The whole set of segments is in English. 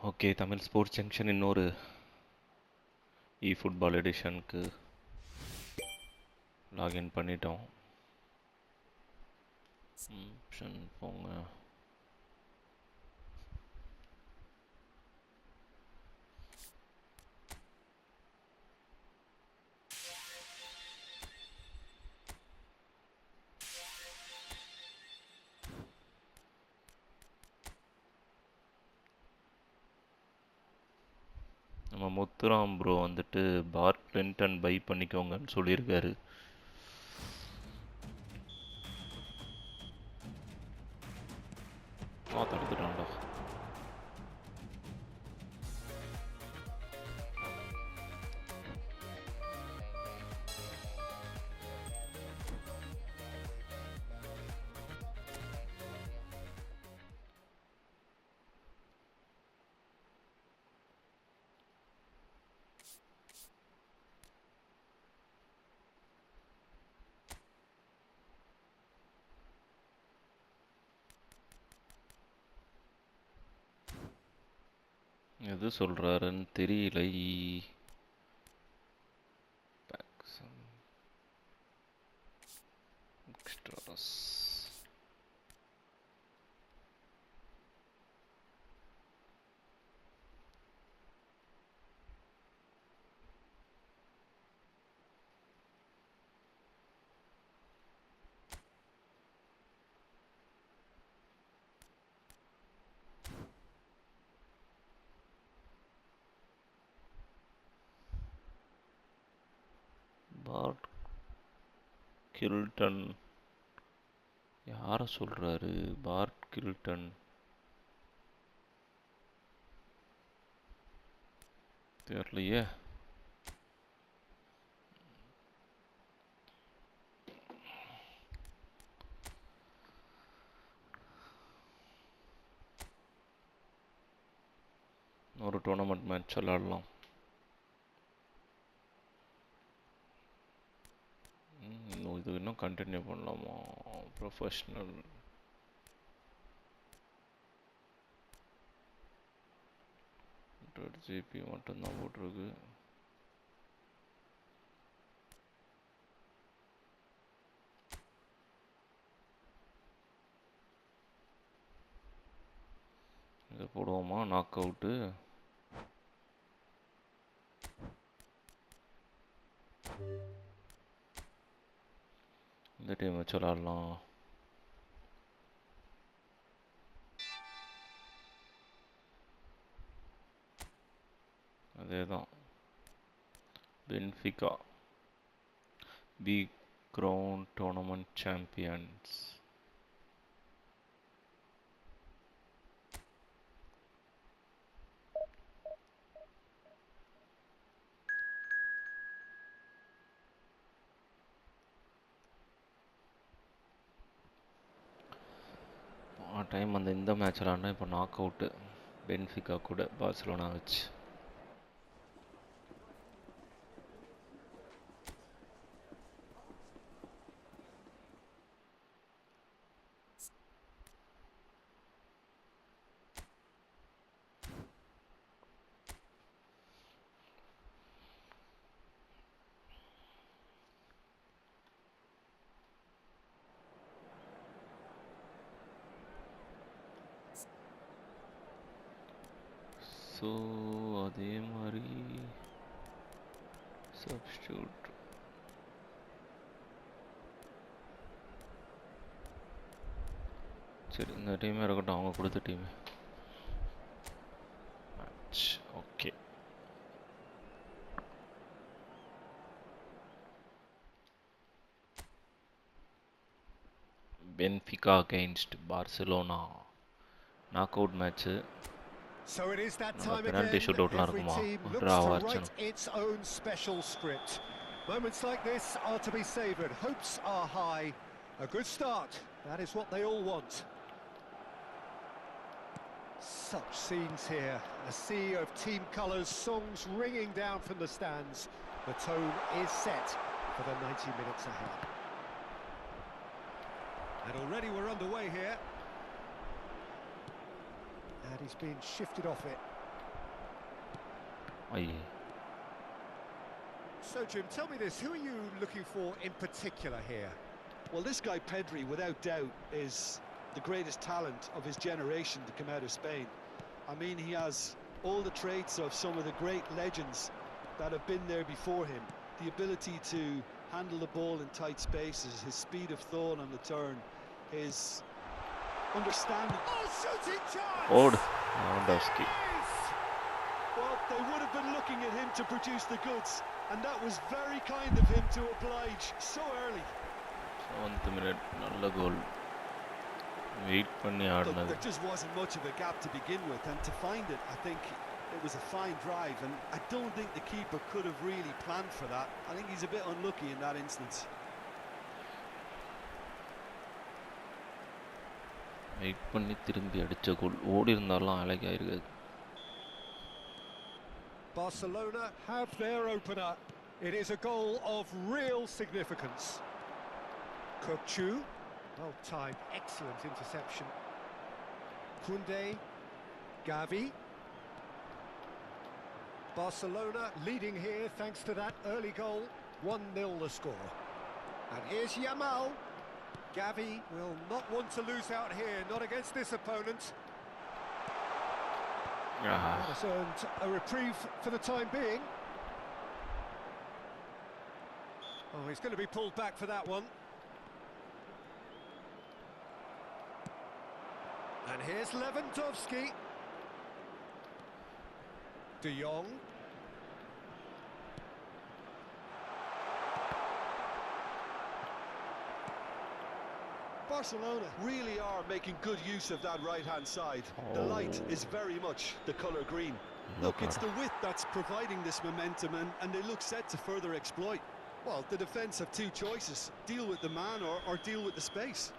Okay, Tamil sports junction இன்னொரு eFootball எடிஷனுக்கு login பண்ணிட்டோம். Option போங்க. நம்ம முத்துராம் ப்ரோ வந்துட்டு பார்க் பென்டன் பை பண்ணிக்கோங்கன்னு சொல்லியிருக்காரு. தடுத்துட்டான்டா. எது சொல்றாருன்னு தெரியல. எக்ஸ்ட்ராஸ் பார்ட் கில்டன் யாரை சொல்றாரு? பார்ட் கில்டன் தெரியலையே. ஒரு டோர்னமெண்ட் மேட்ச் விளாடலாம். இது இன்னும் கண்டினியூ பண்ணலாமா? ப்ரொஃபஷ்னல் ஜிபி மட்டும்தான் போட்டிருக்கு. இதை போடுவோமா? Knock out. இந்த டீம் வச்சு விளாடலாம். அதேதான். Benfica be crown tournament champions. Time அந்த இந்த மேட்ச் விளாட்னா இப்போ நாக் அவுட்டு பென்ஃபிகா கூட பார்சலோனா வச்சு. ஸோ அதே மாதிரி சப்ஸ்டியூட் சரி, இந்த டீமே இருக்கட்டும், அவங்க கொடுத்த டீமே. Match okay. Benfica against Barcelona knock out match. So it is that time again. Every team looks to write its own special script. Moments like this are to be savoured. Hopes are high. A good start. That is what they all want. Such scenes here. A sea of team colours, songs ringing down from the stands. The tone is set for the 90 minutes ahead. And already we're underway here. And he's been shifted off it. ஐயே. So Jim, tell me this, who are you looking for in particular here? Well, this guy Pedri, without doubt, is the greatest talent of his generation to come out of Spain. I mean, he has all the traits of some of the great legends that have been there before him. The ability to handle the ball in tight spaces, his speed of thought on the turn, his understanding. Oh, shooting chance! Old Lewandowski. Well, they would have been looking at him to produce the goods, and that was very kind of him to oblige so early. 7th minute, நல்ல கோல். Wait பண்ணி Look, ஆடுனது. there just wasn't much of a gap to begin with, and to find it, I think it was a fine drive, and I don't think the keeper could have really planned for that. I think he's a bit unlucky in that instance. Wait பண்ணி திரும்பி அடிச்ச கோல். ஓடி இருந்தாலும் அழகாயிருக்காது. Barcelona have their opener. It is a goal of real significance. Kokchu, well timed, excellent interception. Koundé, Gavi. Barcelona leading here thanks to that early goal. 1-0 the score. And here's Yamal. Gavi will not want to lose out here, not against this opponent. That has earned a reprieve for the time being. Oh, he's going to be pulled back for that one. And here's Lewandowski. De Jong. Barcelona really are making good use of that right-hand side. The light is very much the colour green. Look, it's the width that's providing this momentum, and they look set to further exploit. Well, the defence have two choices: deal with the man or deal with the space.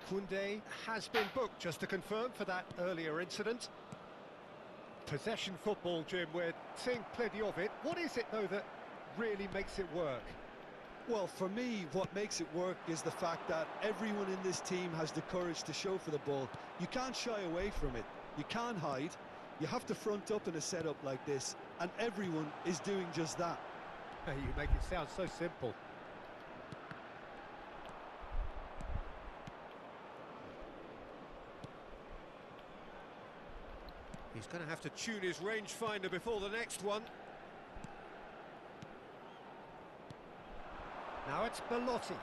Koundé has been booked, just to confirm, for that earlier incident. Possession football, Jim, we're seeing plenty of it. What is it, though, that really makes it work? Well, for me, what makes it work is the fact that everyone in this team has the courage to show for the ball. You can't shy away from it. You can't hide. You have to front up in a setup like this, and everyone is doing just that. You make it sound so simple. He's going to have to tune his rangefinder before the next one. Now it's Belotti.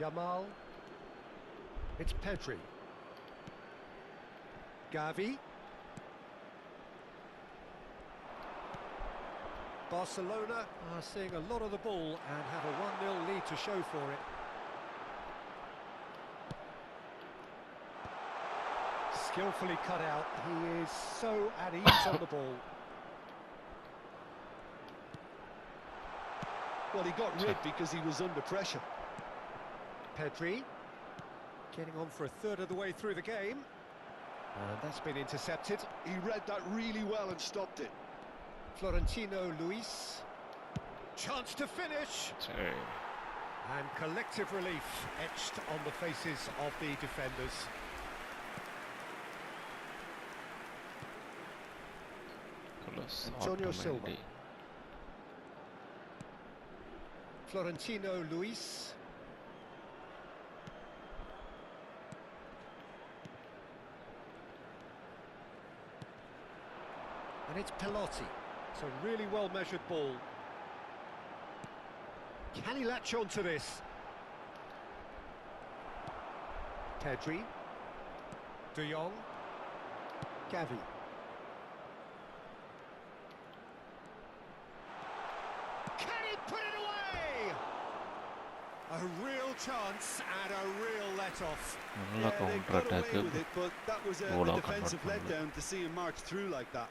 Yamal. It's Pedri. Gavi. Barcelona are seeing a lot of the ball and have a 1-0 lead to show for it. Skillfully cut out. He is so at ease on the ball. Well, he got rid because he was under pressure. Pedri getting on for a third of the way through the game. And that's been intercepted. He read that really well and stopped it. Florentino Luis. Chance to finish. And collective relief etched on the faces of the defenders. Antonio Silva. Florentino Luis. And it's Belotti. It's a really well-measured ball. Can he latch on to this? Pedri. De Jong. Gavi. Can he put it away? A real chance and a real let-off. Yeah, they got away with it, but that was a defensive letdown to see him march through like that.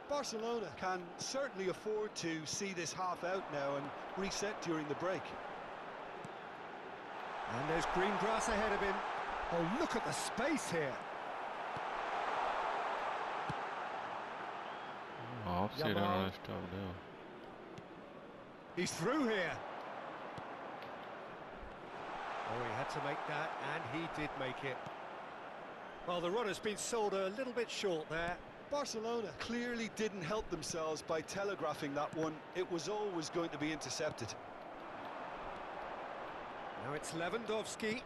Barcelona can certainly afford to see this half out now and reset during the break. And there's green grass ahead of him. Oh, look at the space here. Yamal. He's through here. Oh, he had to make that, and he did make it. Well, the run has been sold a little bit short there. Barcelona clearly didn't help themselves by telegraphing that one. It was always going to be intercepted. Now it's Lewandowski.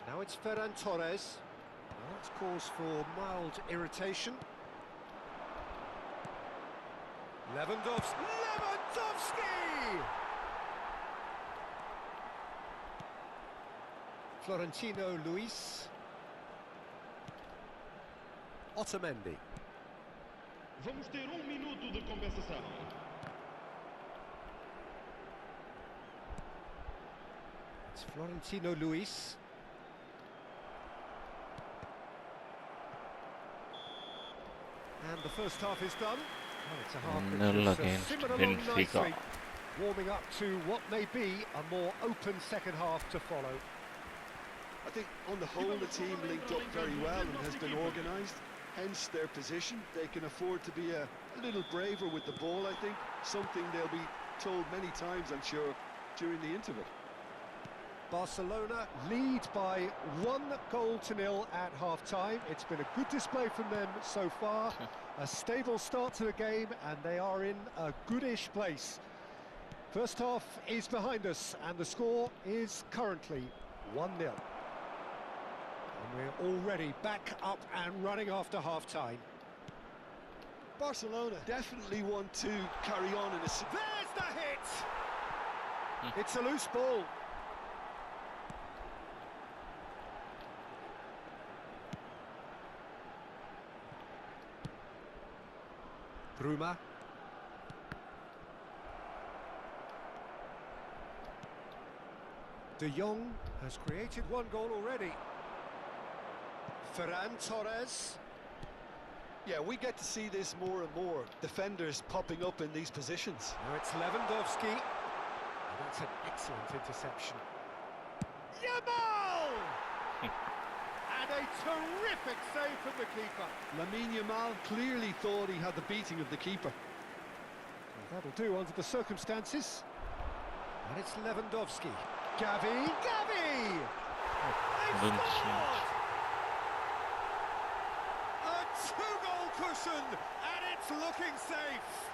Now it's Ferran Torres. Well, that's cause for mild irritation. Lewandowski! Florentino Luis. Otamendi. Vamos ter minuto de compensação. It's Florentino Luis. And the first half is done. Oh, it's a half Nil which has simmered along Benfica. nicely, warming up to what may be a more open second half to follow. I think on the whole the team linked up very well and has been organised, hence their position. They can afford to be a little braver with the ball, I think, something they'll be told many times, I'm sure, during the interval. Barcelona lead by 1-0 at half-time. It's been a good display from them so far. A stable start to the game, and they are in a goodish place. First half is behind us, and the score is currently 1-0. And we're already back up and running after half-time. Barcelona definitely want to carry on in a... There's the hit! It's a loose ball. Bruma. De Jong has created one goal already. Ferran Torres. Yeah, we get to see this more and more. Defenders popping up in these positions. Now it's Lewandowski. And that's an excellent interception. Yamal! And a terrific save from the keeper. Lamine Yamal clearly thought he had the beating of the keeper. Well, that'll do under the circumstances. And it's Lewandowski. Gavi! Gavi! They've scored! A two-goal cushion, and it's looking safe.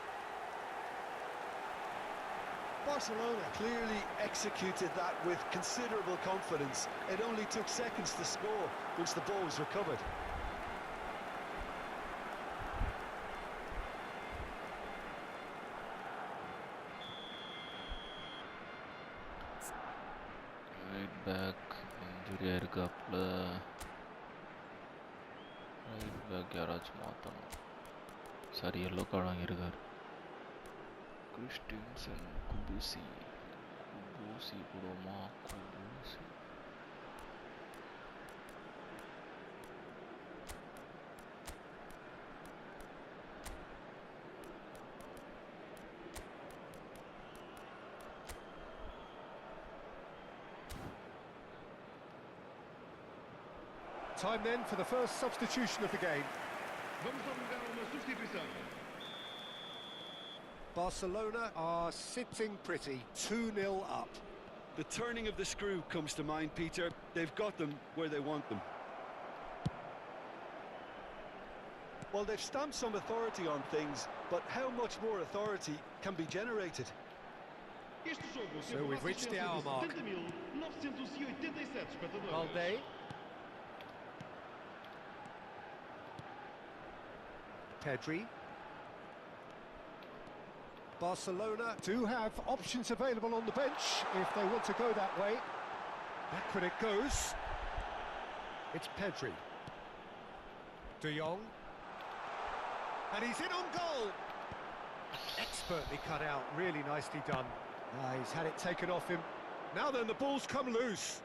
Barcelona clearly executed that with considerable confidence. It only took seconds to score once the ball was recovered. Right back, injury ஆயிருக்காப்ல. Right back யாராச்சும் மாத்தணும். சரி yellow card வாங்கியிருக்காரு. Christensen, Kubusi போடுவோமா? Kubusi. Time then for the first substitution of the game. Vamos alugar uma substituição. Barcelona are sitting pretty, 2-0 up. The turning of the screw comes to mind, Peter. They've got them where they want them. Well, they've stamped some authority on things, but how much more authority can be generated? So we've reached the hour mark. Valde. Pedri. Barcelona do have options available on the bench if they want to go that way. Backward it goes. It's Pedri. De Jong. And he's in on goal. Expertly cut out, really nicely done. He's had it taken off him. Now then, the ball's come loose.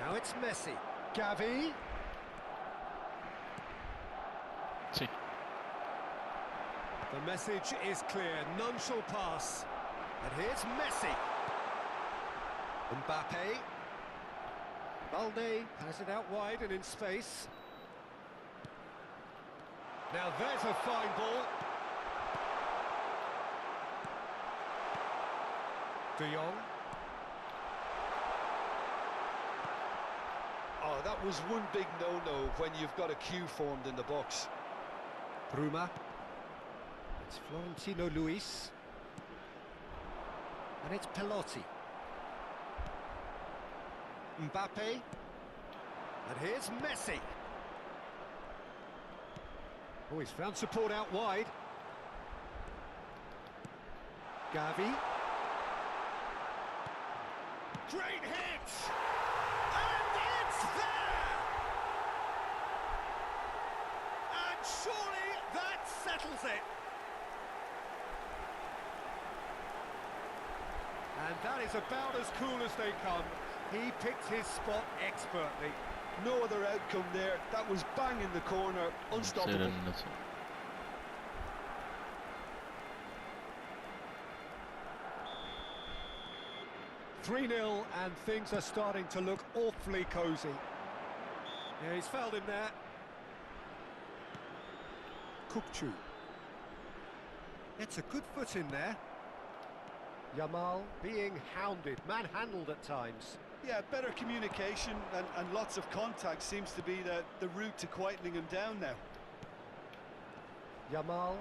Now it's Messi. Gavi. See. The message is clear, none shall pass. And here's Messi. Mbappe. Balde has it out wide and in space. Now there's a fine ball. De Jong. Oh, that was one big no-no when you've got a queue formed in the box. Bruma. It's Florentino Luis. And it's Pelotti. Mbappe. And here's Messi. Oh, he's found support out wide. Gavi. Great hit! And it's there! And surely that settles it. And that is about as cool as they come. He picked his spot expertly. No other outcome there. That was bang in the corner, unstoppable. 3-0 and things are starting to look awfully cosy. Yeah, he's fouled him there. Kukçu. It's a good foot in there. Yamal being hounded, manhandled at times. Yeah, better communication and lots of contact seems to be the route to quietening him down now. Yamal.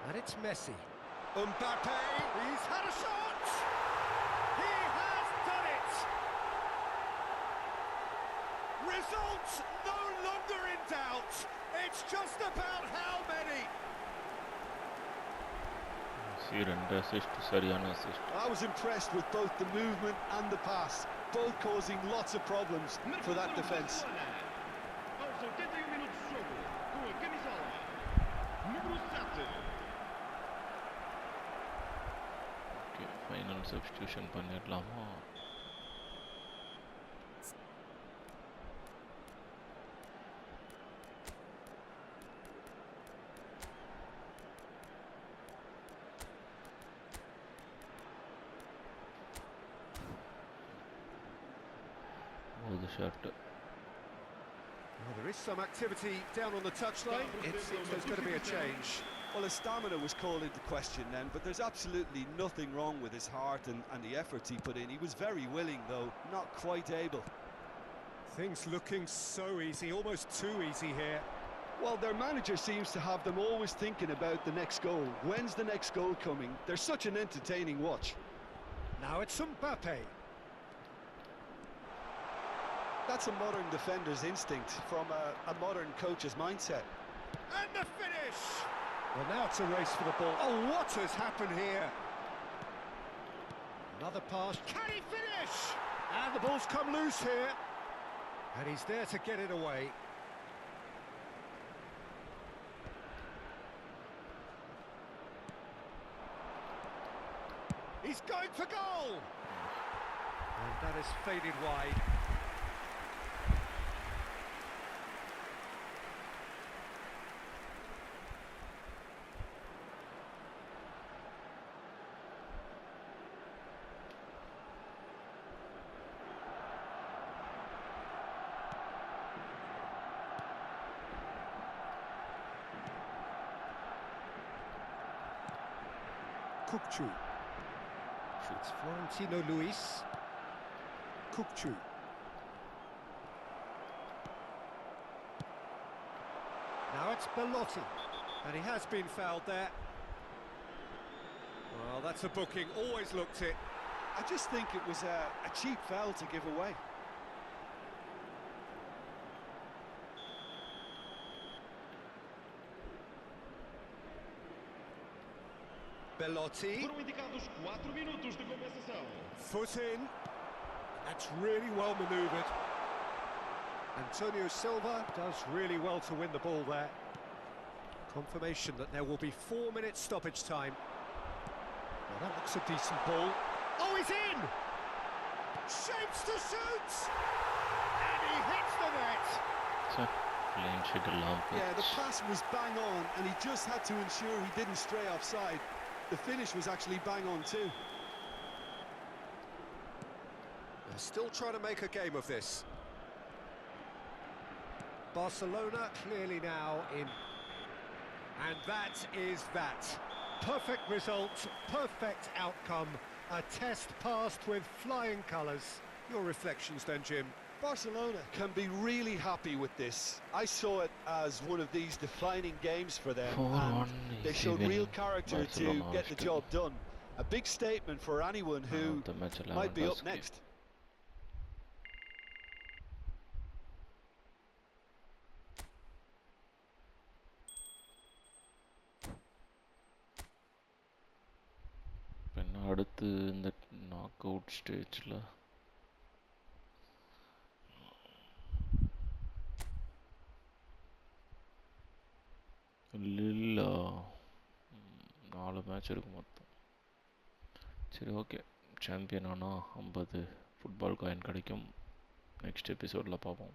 And it's Messi. Mbappe, he's had a shot! He has done it! Results no longer in doubt. It's just about how many. I was impressed with both the movement and the pass, both causing lots of problems for that defence. Aos 81 minutos de jogo, com a camisola número 7. Okay, final substitution பண்ணிடலாமா? The shot. Well, there is some activity down on the touchline. It seems there's going to be a change. Well, his stamina was called into question then, but there's absolutely nothing wrong with his heart and the efforts he put in. He was very willing, though, not quite able. Things looking so easy, almost too easy here. Well, their manager seems to have them always thinking about the next goal. When's the next goal coming? They're such an entertaining watch. Now it's Mbappe. That's a modern defender's instinct from a modern coach's mindset. And the finish! Well, now it's a race for the ball. Oh, what has happened here? Another pass. Can he finish? And the ball's come loose here. And he's there to get it away. He's going for goal! And that is faded wide. Kukçu. It's Florentino Luis. Kukçu. Now it's Belotti. And he has been fouled there. Well, that's a booking. Always looked it. I just think it was a cheap foul to give away. Belotti. Foram indicados 4 minutos de compensação. Foot in. That's really well manoeuvred. Antonio Silva does really well to win the ball there. Confirmation that there will be 4 minutes stoppage time. Well, that looks a decent ball. Oh, he's in! Shapes to shoot! And he hits the net! Yeah, the pass was bang on, and he just had to ensure he didn't stray offside. the finish was actually bang on too. They're still trying to make a game of this. Barcelona clearly now in. And that is that. Perfect result, perfect outcome. A test passed with flying colours. Your reflections then, Jim? Barcelona can be really happy with this. I saw it as one of these defining games for them, and they showed real character to get the job done. A big statement for anyone who might be up next. அடுத்து இந்த knock out ஸ்டேஜில் இல்லை 4 match இருக்கு மொத்தம். சரி, okay. Champion ஆனால் 50 football coin கிடைக்கும். Next எபிசோடில் பார்ப்போம்.